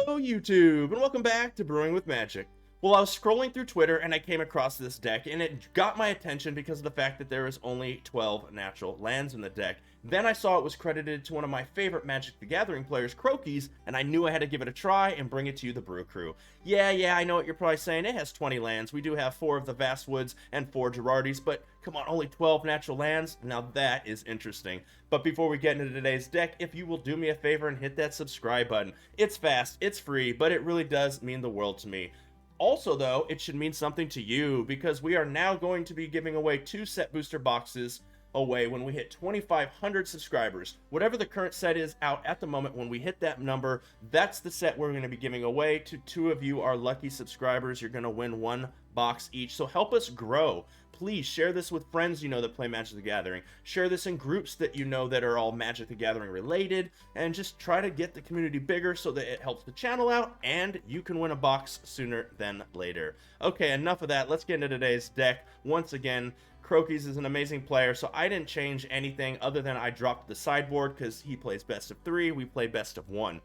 Hello YouTube, and welcome back to Brewing with Magic. Well, I was scrolling through Twitter and I came across this deck, and it got my attention because of the fact that there is only 12 natural lands in the deck. Then I saw it was credited to one of my favorite Magic the Gathering players, Croakies, and I knew I had to give it a try and bring it to you, the Brew Crew. Yeah, I know what you're probably saying. It has 20 lands. We do have 4 of the Vast Woods and 4 Girardis, but come on, only 12 natural lands? Now that is interesting. But before we get into today's deck, if you will do me a favor and hit that subscribe button. It's fast, it's free, but it really does mean the world to me. Also, though, it should mean something to you, because we are now going to be giving away 2 set booster boxes away when we hit 2,500 subscribers. Whatever the current set is out at the moment, when we hit that number, that's the set we're going to be giving away to 2 of you, our lucky subscribers. You're going to win 1 box each, so help us grow. Please share this with friends you know that play Magic the Gathering. Share this in groups that you know that are all Magic the Gathering related, and just try to get the community bigger so that it helps the channel out, and you can win a box sooner than later. Okay, enough of that. Let's get into today's deck. Once again, Croakies is an amazing player, so I didn't change anything other than I dropped the sideboard because he plays best of 3, we play best of 1.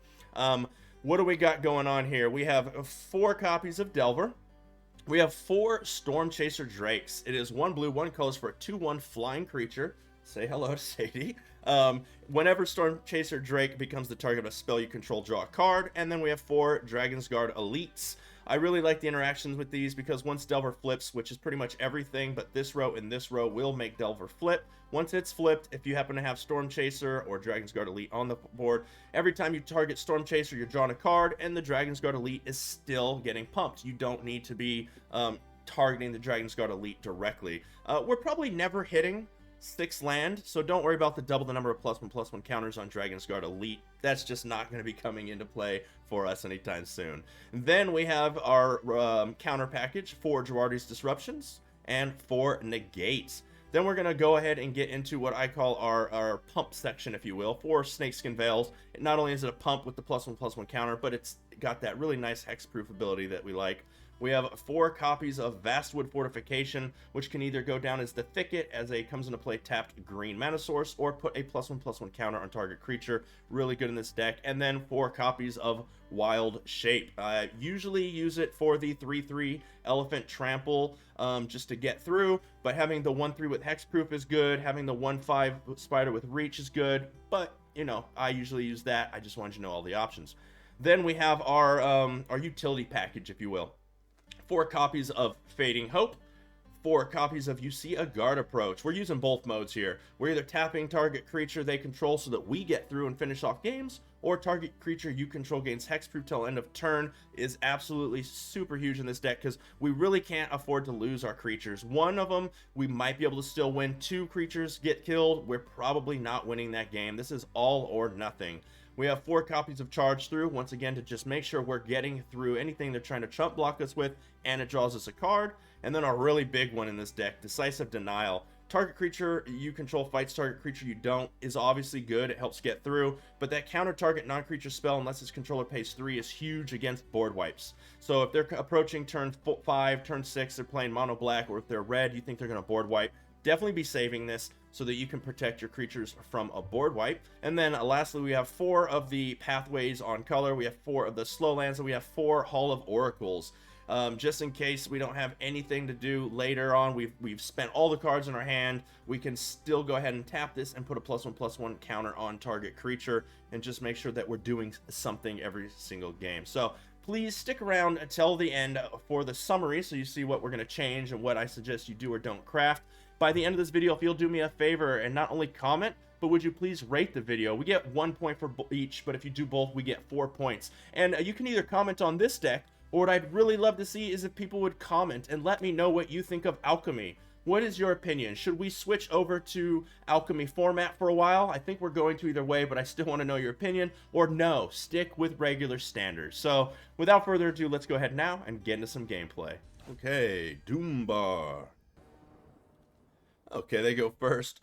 What do we got going on here? We have 4 copies of Delver. We have 4 Storm Chaser Drakes. It is 1 blue, 1 colors for a 2/1 flying creature. Say hello to Sadie. Whenever Storm Chaser Drake becomes the target of a spell you control, draw a card. And then we have 4 Dragon's Guard Elites. I really like the interactions with these because once Delver flips, which is pretty much everything but this row and this row will make Delver flip. Once it's flipped, if you happen to have Storm Chaser or Dragon's Guard Elite on the board, every time you target Storm Chaser, you're drawing a card, and the Dragon's Guard Elite is still getting pumped. You don't need to be targeting the Dragon's Guard Elite directly. We're probably never hitting 6 land, so don't worry about the double the number of +1/+1 counters on Dragon's Guard Elite. That's just not going to be coming into play for us anytime soon. Then we have our counter package for Girardi's Disruptions and 4 Negates. Then we're going to go ahead and get into what I call our pump section, if you will, for Snakeskin Veils. Not only is it a pump with the +1/+1 counter, but it's got that really nice hexproof ability that we like. We have 4 copies of Vastwood Fortification, which can either go down as the Thicket, as a comes into play tapped green mana source, or put a +1/+1 counter on target creature. Really good in this deck. And then 4 copies of Wild Shape. I usually use it for the 3/3 Elephant Trample, just to get through, but having the 1/3 with Hexproof is good. Having the 1/5 Spider with Reach is good, but, you know, I usually use that. I just wanted you to know all the options. Then we have our utility package, if you will. 4 copies of Fading Hope, 4 copies of You See a Guard Approach. We're using both modes here. We're either tapping target creature they control so that we get through and finish off games, or target creature you control gains hexproof till end of turn. Is absolutely super huge in this deck because we really can't afford to lose our creatures. 1 of them, we might be able to still win. 2 creatures get killed, we're probably not winning that game. This is all or nothing. We have 4 copies of Charge Through, once again, to just make sure we're getting through anything they're trying to chump block us with, and it draws us a card. And then a really big one in this deck, Decisive Denial. Target creature you control fights target creature you don't is obviously good. It helps get through, but that counter target non-creature spell, unless its controller pays 3, is huge against board wipes. So if they're approaching turn 5, turn 6, they're playing mono black, or if they're red, you think they're going to board wipe, definitely be saving this so that you can protect your creatures from a board wipe. And then lastly, we have 4 of the pathways on color. We have 4 of the slow lands, and we have 4 Hall of Oracles. Just in case we don't have anything to do later on, we've spent all the cards in our hand, we can still go ahead and tap this and put a +1/+1 counter on target creature, and just make sure that we're doing something every single game. So please stick around until the end for the summary so you see what we're going to change and what I suggest you do or don't craft. By the end of this video, if you'll do me a favor and not only comment, but would you please rate the video? We get 1 point for each, but if you do both, we get 4 points. And you can either comment on this deck, or what I'd really love to see is if people would comment and let me know what you think of Alchemy. What is your opinion? Should we switch over to Alchemy format for a while? I think we're going to either way, but I still want to know your opinion. Or no, stick with regular standards. So without further ado, let's go ahead now and get into some gameplay. Okay, Doombar. Okay, they go first.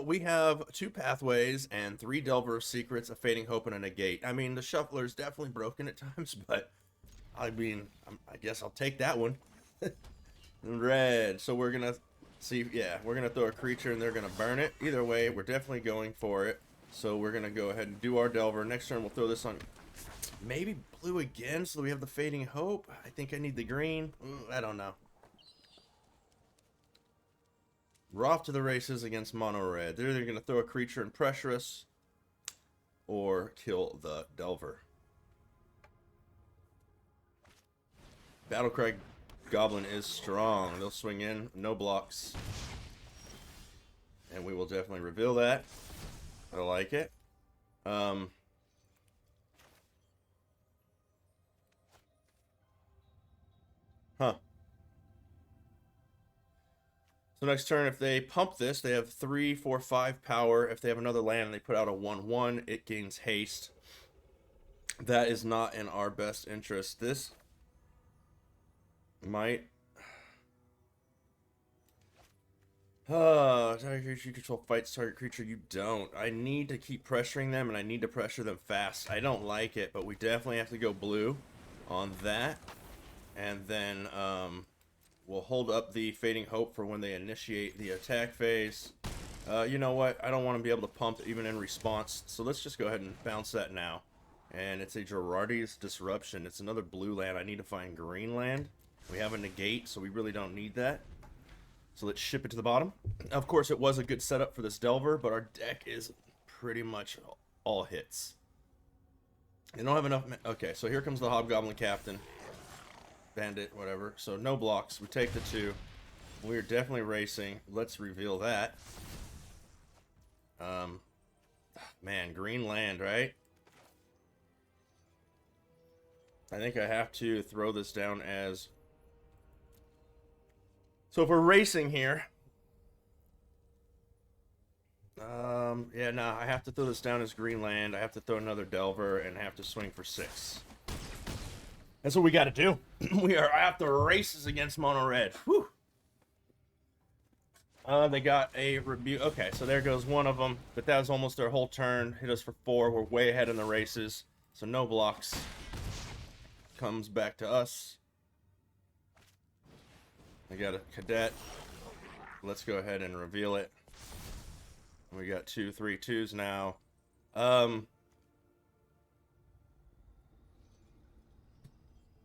We have 2 Pathways and 3 Delver of Secrets, a Fading Hope, and a Negate. I mean, the Shuffler's definitely broken at times, but I mean, I guess I'll take that one. Red. So we're going to see, yeah, we're going to throw a creature and they're going to burn it. Either way, we're definitely going for it. So we're going to go ahead and do our Delver. Next turn, we'll throw this on Maybe blue again so that we have the Fading Hope. I think I need the green. I don't know. We're off to the races against mono red. They're either going to throw a creature and pressure us or kill the Delver. Battlecry Goblin is strong. They'll swing in, no blocks. And we will definitely reveal that. I like it. Huh. So next turn, if they pump this, they have 3, 4, 5 power. If they have another land and they put out a 1/1, it gains haste. That is not in our best interest. This might... target creature you control fights target creature you don't. I need to keep pressuring them, and I need to pressure them fast. I don't like it, but we definitely have to go blue on that. And then we'll hold up the Fading Hope for when they initiate the attack phase. You know what? I don't want to be able to pump even in response, so let's just go ahead and bounce that now. And it's a Girardi's Disruption. It's another blue land. I need to find green land. We have a negate, so we really don't need that. So let's ship it to the bottom. Of course, it was a good setup for this Delver, but our deck is pretty much all hits. They don't have enough... Okay, so here comes the Hobgoblin Captain. Bandit, whatever. So no blocks. We take the 2. We're definitely racing. Let's reveal that. Man, green land, right? I think I have to throw this down as... So if we're racing here... yeah, no, I have to throw this down as green land. I have to throw another Delver and have to swing for 6. That's what we got to do. We are at the races against mono red. Whew. They got a rebuke. Okay, so there goes one of them. But that was almost their whole turn. Hit us for 4. We're way ahead in the races. So no blocks. Comes back to us. I got a cadet. Let's go ahead and reveal it. We got 2, 3 2s now.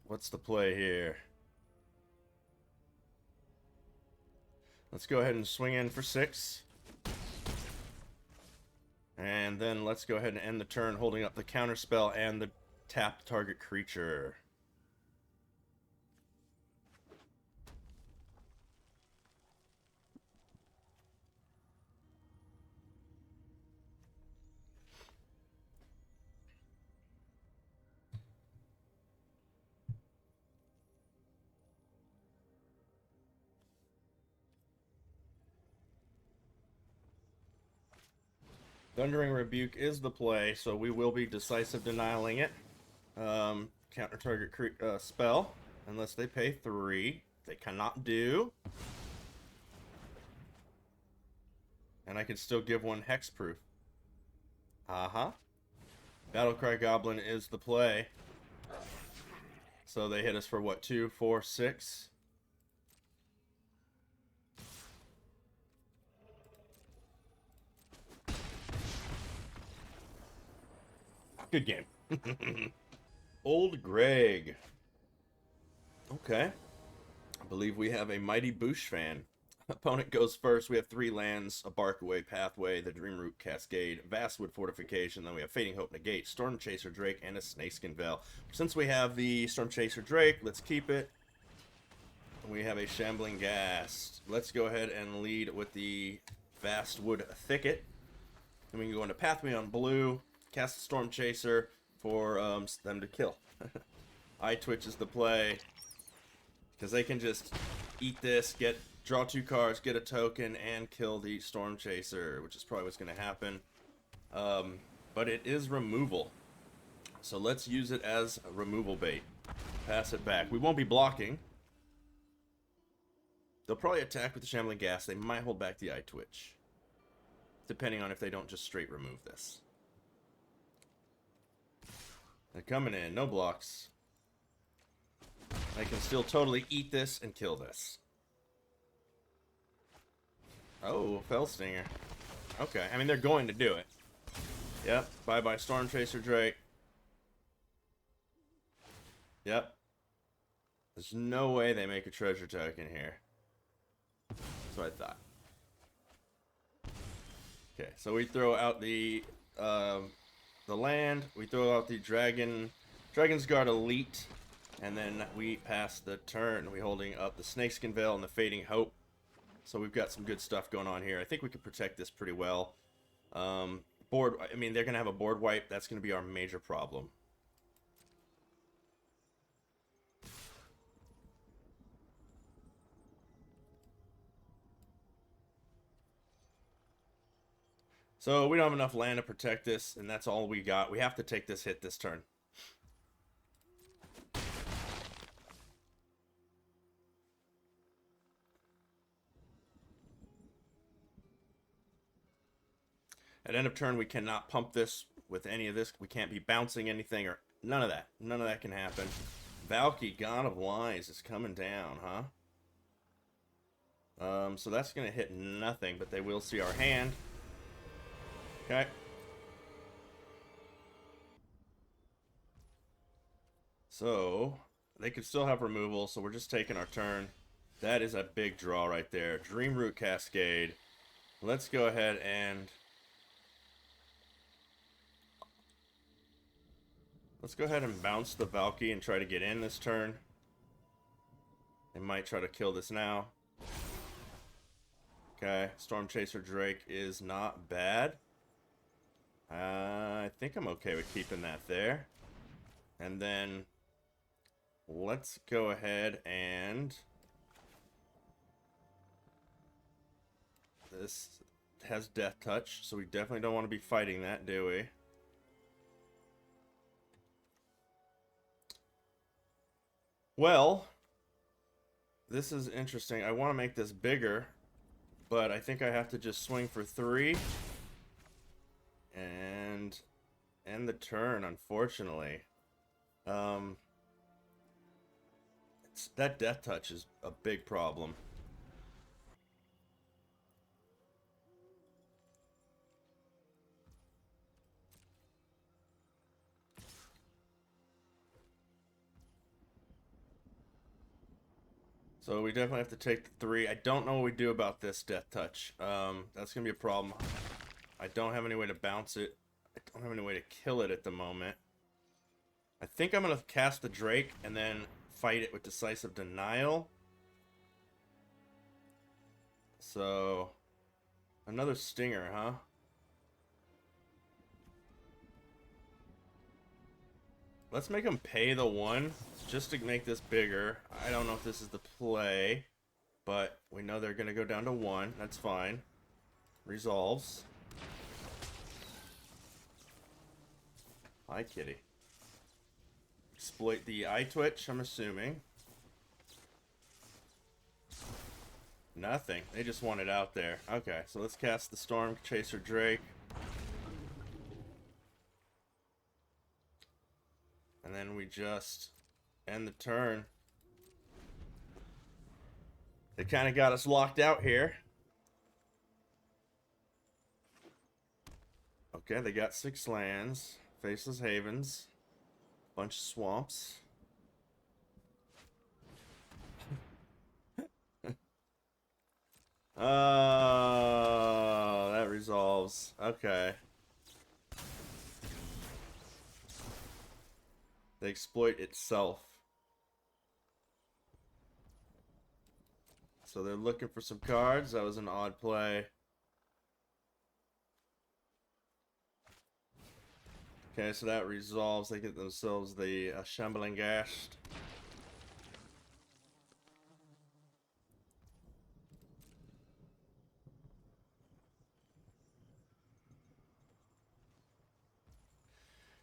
What's the play here? Let's go ahead and swing in for 6. And then let's go ahead and end the turn holding up the counterspell and the tapped target creature. Thundering Rebuke is the play, so we will be decisive denialing it. Counter target spell, unless they pay 3. They cannot do. And I can still give one hexproof. Battlecry Goblin is the play. So they hit us for what, 2, 4, 6? Good game. Old Greg. Okay. I believe we have a Mighty Boosh fan. Opponent goes first. We have 3 lands, a Barkaway Pathway, the Dreamroot Cascade, Vastwood Fortification, then we have Fading Hope Negate, Storm Chaser Drake, and a Snakeskin Veil. Since we have the Storm Chaser Drake, let's keep it. We have a Shambling Ghast. Let's go ahead and lead with the Vastwood Thicket. Then we can go into Pathway on blue. Cast a Storm Chaser for them to kill. Eye Twitch is the play. Because they can just eat this, draw 2 cards, get a token, and kill the Storm Chaser, which is probably what's going to happen. But it is removal. So let's use it as a removal bait. Pass it back. We won't be blocking. They'll probably attack with the Shambling Ghast. They might hold back the Eye Twitch. Depending on if they don't just straight remove this. They're coming in, no blocks. I can still totally eat this and kill this. Oh, Fell Stinger. Okay, I mean, they're going to do it. Yep, bye-bye Storm Chaser Drake. Yep. There's no way they make a treasure token here. That's what I thought. Okay, so we throw out the land. We throw out the Dragon's Guard Elite, and then we pass the turn. We're holding up the Snakeskin Veil and the Fading Hope. So we've got some good stuff going on here. I think we can protect this pretty well. Board. I mean, they're gonna have a board wipe. That's gonna be our major problem. So we don't have enough land to protect this, and that's all we got. We have to take this hit this turn. At end of turn, we cannot pump this with any of this. We can't be bouncing anything or none of that. None of that can happen. Valky, God of Lies, is coming down, huh? So that's going to hit nothing, but they will see our hand. Okay. So, they could still have removal, so we're just taking our turn. That is a big draw right there. Dreamroot Cascade. Let's go ahead and... let's go ahead and bounce the Valky and try to get in this turn. They might try to kill this now. Okay, Storm Chaser Drake is not bad. I think I'm okay with keeping that there. And then let's go ahead and... this has Death Touch, so we definitely don't want to be fighting that, do we? Well, this is interesting. I want to make this bigger, but I think I have to just swing for 3 and end the turn, unfortunately. That Death Touch is a big problem. So we definitely have to take the 3. I don't know what we do about this Death Touch. That's going to be a problem. I don't have any way to bounce it. I don't have any way to kill it at the moment. I think I'm going to cast the Drake and then fight it with Decisive Denial. So, another Stinger, huh? Let's make him pay the 1 just to make this bigger. I don't know if this is the play, but we know they're going to go down to 1. That's fine. Resolves. Hi, kitty. Exploit the eye twitch, I'm assuming. Nothing. They just want it out there. Okay, so let's cast the Storm Chaser Drake. And then we just end the turn. They kind of got us locked out here. Okay, they got 6 lands. Faceless Havens. Bunch of swamps. Oh, that resolves. Okay. They exploit itself. So they're looking for some cards. That was an odd play. Okay, so that resolves. They get themselves the Shambling Gashed.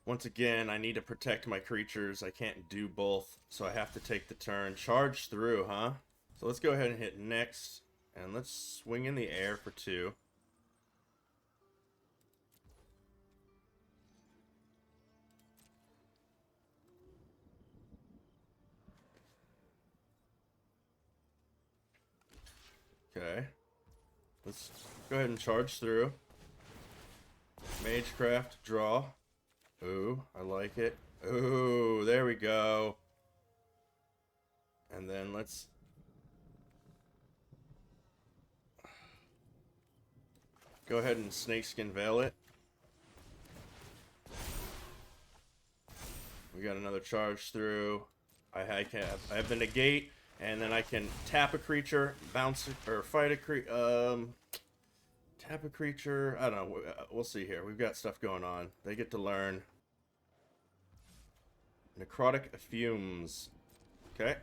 Once again, I need to protect my creatures. I can't do both, so I have to take the turn. Charge through, huh? So let's go ahead and hit next, and let's swing in the air for 2. Okay. Let's go ahead and charge through. Magecraft, draw. Ooh, I like it. Ooh, there we go. And then let's... go ahead and Snakeskin Veil it. We got another charge through. I have the negate, and then I can tap a creature, bounce it, or fight a creature. Tap a creature. I don't know. We'll see here. We've got stuff going on. They get to learn. Necrotic Fumes. Okay.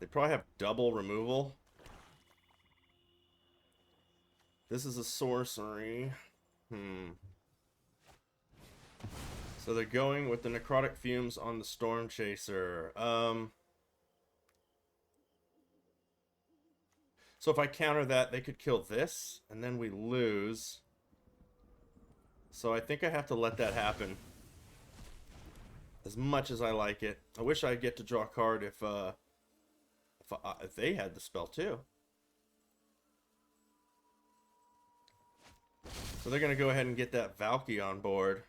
They probably have double removal. This is a sorcery. So they're going with the Necrotic Fumes on the Storm Chaser. So if I counter that, they could kill this, and then we lose. So I think I have to let that happen. As much as I like it. I wish I'd get to draw a card if they had the spell too. So they're going to go ahead and get that Valky on board.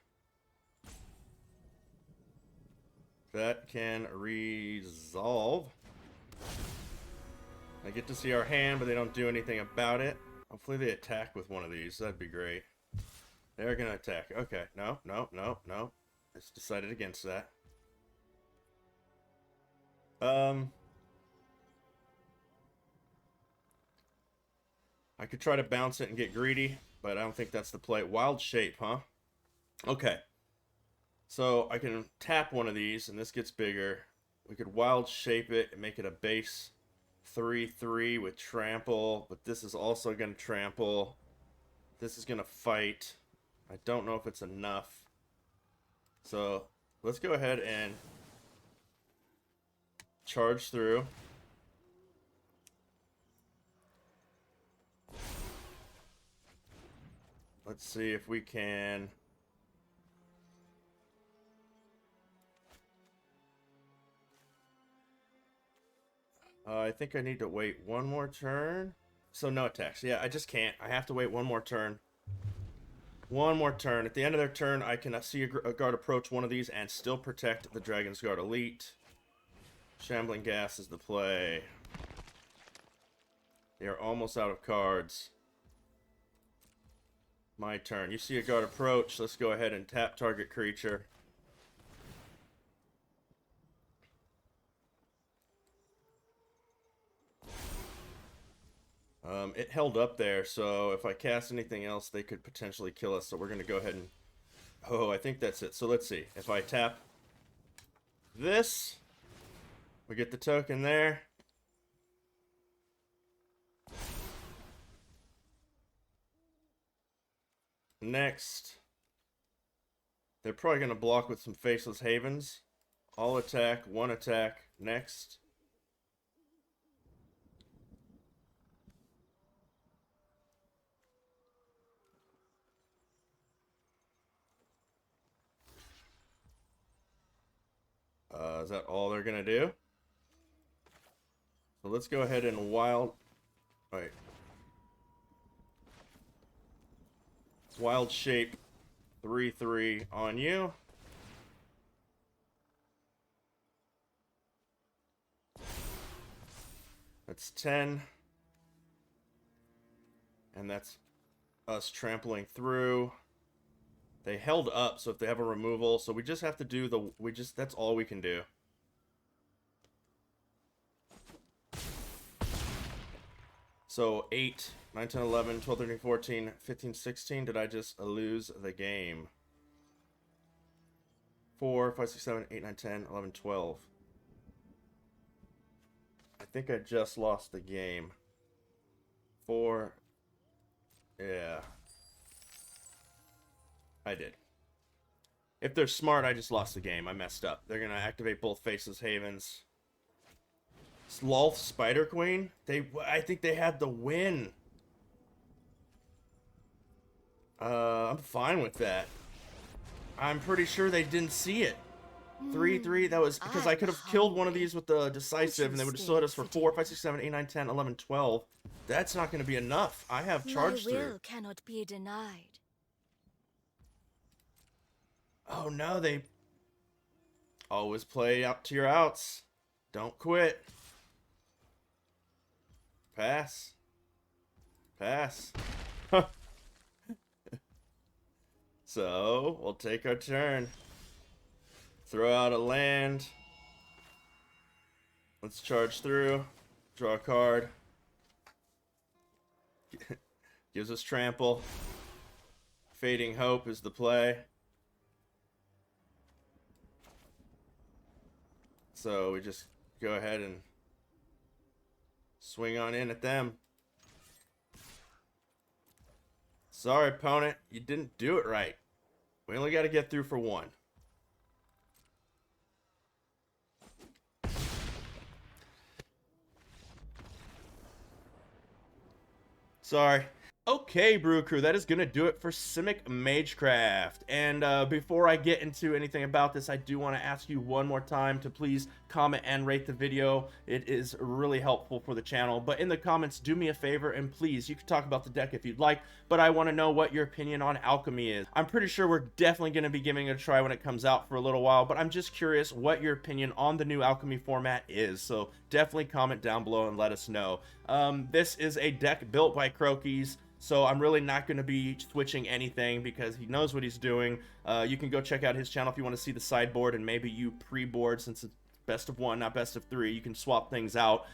That can resolve. I get to see our hand, but they don't do anything about it. Hopefully they attack with one of these. That'd be great. They're going to attack. Okay. No. I just decided against that. I could try to bounce it and get greedy, but I don't think that's the play. Wild Shape, huh? Okay. So I can tap one of these, and this gets bigger. We could Wild Shape it and make it a base 3/3 with trample, but this is also going to trample. This is going to fight. I don't know if it's enough. So let's go ahead and charge through. Let's see if we can... I think I need to wait one more turn. So no attacks. Yeah, I just can't. I have to wait one more turn. One more turn. At the end of their turn, I can see a guard approach one of these and still protect the Dragon's Guard Elite. Shambling Gas is the play. They are almost out of cards. My turn. You see a guard approach. Let's go ahead and tap target creature. It held up there, so if I cast anything else, they could potentially kill us. So we're going to go ahead and... Oh, I think that's it. So let's see. If I tap this, we get the token there. Next, they're probably going to block with some Faceless Havens. All attack, one attack. Next. Is that all they're going to do? So let's go ahead and Wild Shape 3/3 on you. That's 10. And that's us trampling through. They held up, so if they have a removal, so we just have to do the... that's all we can do. So 8, 9, 10, 11, 12, 13, 14, 15, 16. Did I just lose the game? 4, 5, 6, 7, 8, 9, 10, 11, 12. I think I just lost the game. 4. Yeah. I did. If they're smart, I just lost the game. I messed up. They're going to activate both Faceless Havens. Sloth Spider Queen? I think they had the win. I'm fine with that. I'm pretty sure they didn't see it. 3/3, that was because I could have killed one of these with the decisive and they would have still hit us for 4, 5, 6, 7, 8, 9, 10, 11, 12. That's not going to be enough. I have charge through. My will cannot be denied. Oh no, they always play up to your outs. Don't quit. Pass. Pass. So, we'll take our turn. Throw out a land. Let's charge through. Draw a card. Gives us trample. Fading Hope is the play. So we just go ahead and swing on in at them. Sorry, opponent, you didn't do it right. We only got to get through for one. Sorry. Okay, Brew Crew, that is going to do it for SIMIC MAGECRAFT. And before I get into anything about this, I do want to ask you one more time to please comment and rate the video. It is really helpful for the channel. But in the comments, do me a favor, and please, you can talk about the deck if you'd like, but I want to know what your opinion on Alchemy is. I'm pretty sure we're definitely going to be giving it a try when it comes out for a little while, but I'm just curious what your opinion on the new Alchemy format is. So definitely comment down below and let us know. This is a deck built by Crokies. So I'm really not going to be switching anything because he knows what he's doing. You can go check out his channel if you want to see the sideboard, and maybe you pre-board, since it's best of one, not best of three. You can swap things out.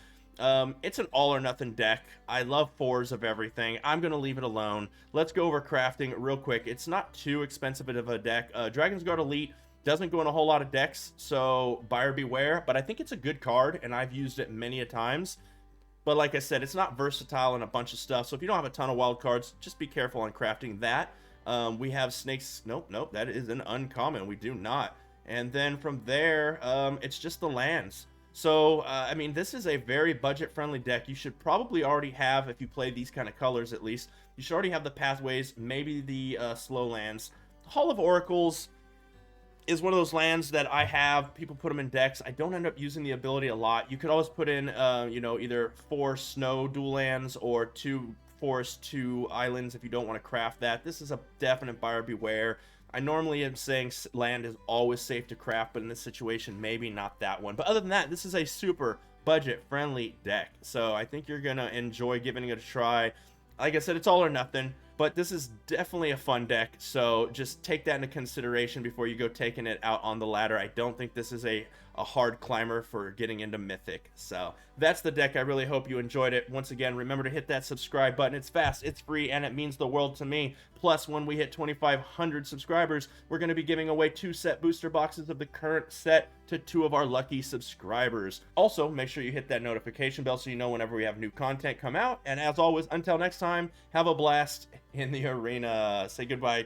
It's an all or nothing deck. I love fours of everything. I'm going to leave it alone. Let's go over crafting real quick. It's not too expensive of a deck. Dragon's Guard Elite doesn't go in a whole lot of decks, so buyer beware. But I think it's a good card, and I've used it many a times. But like I said, it's not versatile in a bunch of stuff. So if you don't have a ton of wild cards, just be careful on crafting that. We have snakes. Nope, that is an uncommon. We do not. And then from there, it's just the lands. So, I mean, this is a very budget-friendly deck. You should probably already have, if you play these kind of colors at least, you should already have the pathways, maybe the slow lands. Hall of Oracles is one of those lands that I have. People put them in decks. I don't end up using the ability a lot. You could always put in, you know, either 4 snow dual lands or 2 forest, 2 islands if you don't want to craft that. This is a definite buyer beware. I normally am saying land is always safe to craft, but in this situation, maybe not that one. But other than that, this is a super budget-friendly deck. So I think you're going to enjoy giving it a try. Like I said, it's all or nothing. But this is definitely a fun deck, so just take that into consideration before you go taking it out on the ladder. I don't think this is a hard climber for getting into Mythic. So that's the deck. I really hope you enjoyed it. Once again, remember to hit that subscribe button. It's fast, it's free, and it means the world to me. Plus, when we hit 2,500 subscribers, we're going to be giving away 2 set booster boxes of the current set to 2 of our lucky subscribers. Also, make sure you hit that notification bell so you know whenever we have new content come out. And as always, until next time, have a blast in the arena. Say goodbye.